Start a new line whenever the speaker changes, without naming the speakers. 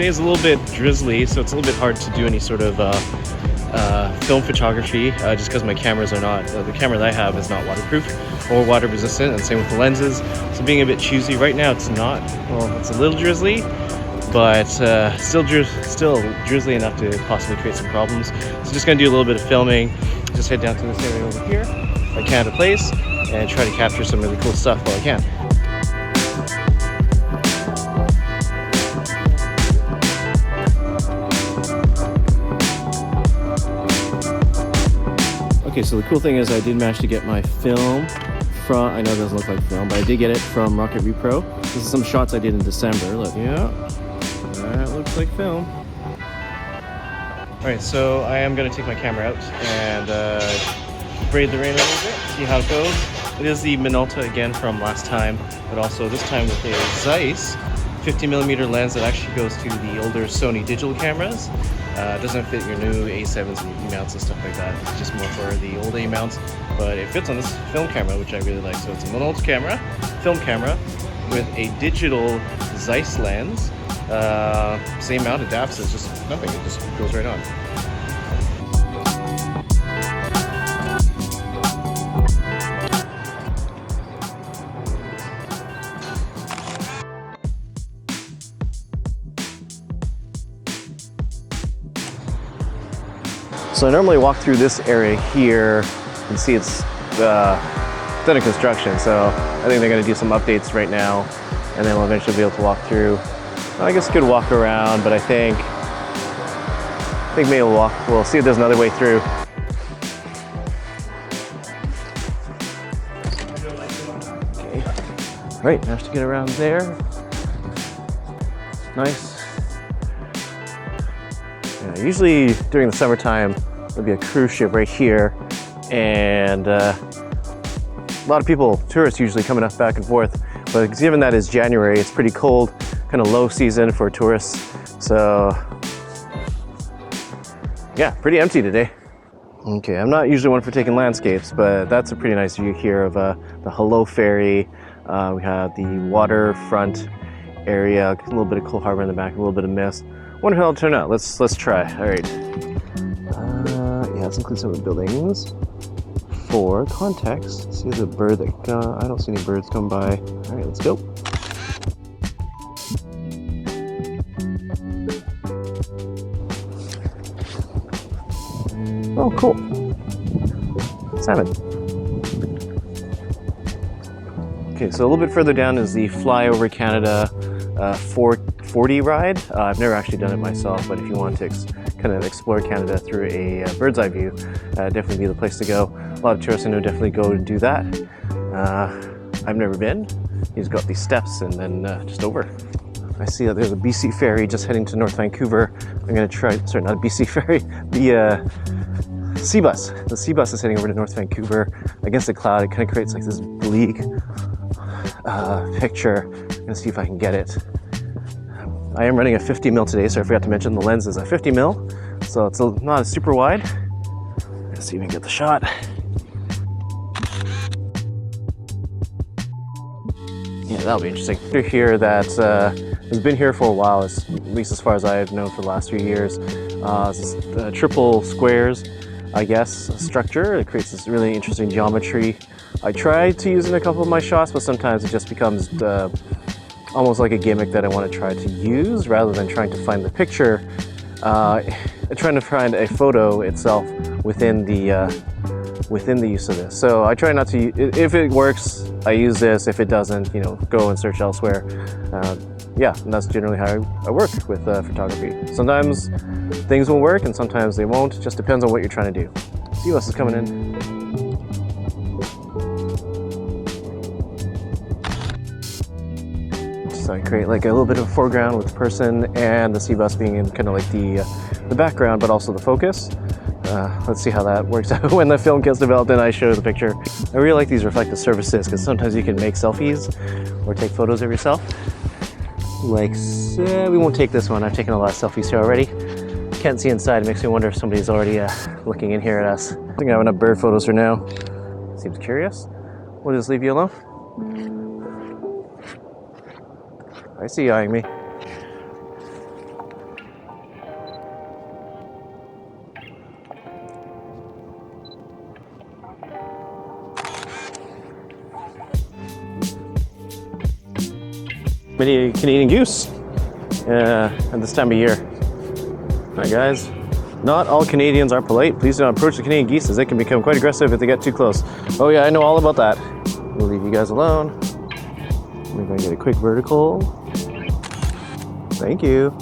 Today is a little bit drizzly, so it's a little bit hard to do any sort of film photography, just because my cameras are not, the camera that I have is not waterproof or water resistant, and same with the lenses. So being a bit choosy. Right now it's not, well, it's a little drizzly, but still drizzly enough to possibly create some problems. So just gonna do a little bit of filming, just head down to this area over here by Canada Place and try to capture some really cool stuff while I can. Okay, so the cool thing is I did manage to get my film from, I know it doesn't look like film, but I did get it from Rocket Repro. This is some shots I did in December. Look, yeah, that looks like film. Alright, so I am going to take my camera out and braid the rain a little bit, see how it goes. It is the Minolta again from last time, but also this time with a Zeiss 50mm lens that actually goes to the older Sony digital cameras. It doesn't fit your new A7s and A-mounts and stuff like that. It's just more for the old A-mounts, but it fits on this film camera, which I really like. So it's a Minolta camera, film camera, with a digital Zeiss lens. Same mount, adapts, it's just nothing, it just goes right on. So I normally walk through this area here and see it's under construction, so I think they're going to do some updates right now, and then we'll eventually be able to walk through. I guess could walk around, but I think maybe we'll see if there's another way through. Okay, right, managed to get around there. Nice. Yeah, usually during the summertime there'll be a cruise ship right here, and a lot of people, tourists usually coming up back and forth, but given that it's January, it's pretty cold, kind of low season for tourists, so yeah, pretty empty today. Okay, I'm not usually one for taking landscapes, but that's a pretty nice view here of the Hello Ferry. We have the waterfront area, a little bit of Coal Harbor in the back, a little bit of mist. Wonder how it'll turn out. Let's try. All right. Yeah, let's include some of the buildings. For context, see the bird that I don't see any birds come by. All right, let's go. Oh, cool. Salmon. Okay, so a little bit further down is the Flyover Canada 440 ride. I've never actually done it myself, but if you want to kind of explore Canada through a bird's eye view, definitely be the place to go. A lot of tourists I know definitely go and do that. I've never been. You just go up these steps and then just over. I see that there's a BC ferry just heading to North Vancouver. I'm gonna try, sorry, not a BC ferry, the sea bus. The sea bus is heading over to North Vancouver against the cloud. It kind of creates like this bleak picture. I'm gonna see if I can get it. I am running a 50mm today, so I forgot to mention the lens is a 50mm, so it's not super wide. Let's see if we can get the shot. Yeah, that'll be interesting. Here that has been here for a while, at least as far as I've known for the last few years. It's triple squares, I guess, structure. It creates this really interesting geometry. I tried to use it in a couple of my shots, but sometimes it just becomes almost like a gimmick that I want to try to use rather than trying to find the picture, trying to find a photo itself within the use of this. So I try not to, if it works, I use this. If it doesn't, you know, go and search elsewhere. Yeah, and that's generally how I work with photography. Sometimes things will work and sometimes they won't. It just depends on what you're trying to do. See what else is coming in. So I create like a little bit of a foreground with the person and the sea bus being in kind of like the background, but also the focus. Let's see how that works out when the film gets developed and I show the picture. I really like these reflective surfaces because sometimes you can make selfies or take photos of yourself. Like, we won't take this one. I've taken a lot of selfies here already. Can't see inside. It makes me wonder if somebody's already looking in here at us. I think I have enough bird photos for now. Seems curious. We'll just leave you alone. I see you eyeing me. Mini Canadian goose at this time of year. All right, guys. Not all Canadians are polite. Please do not approach the Canadian geese as they can become quite aggressive if they get too close. Oh yeah, I know all about that. We'll leave you guys alone. We're gonna get a quick vertical. Thank you.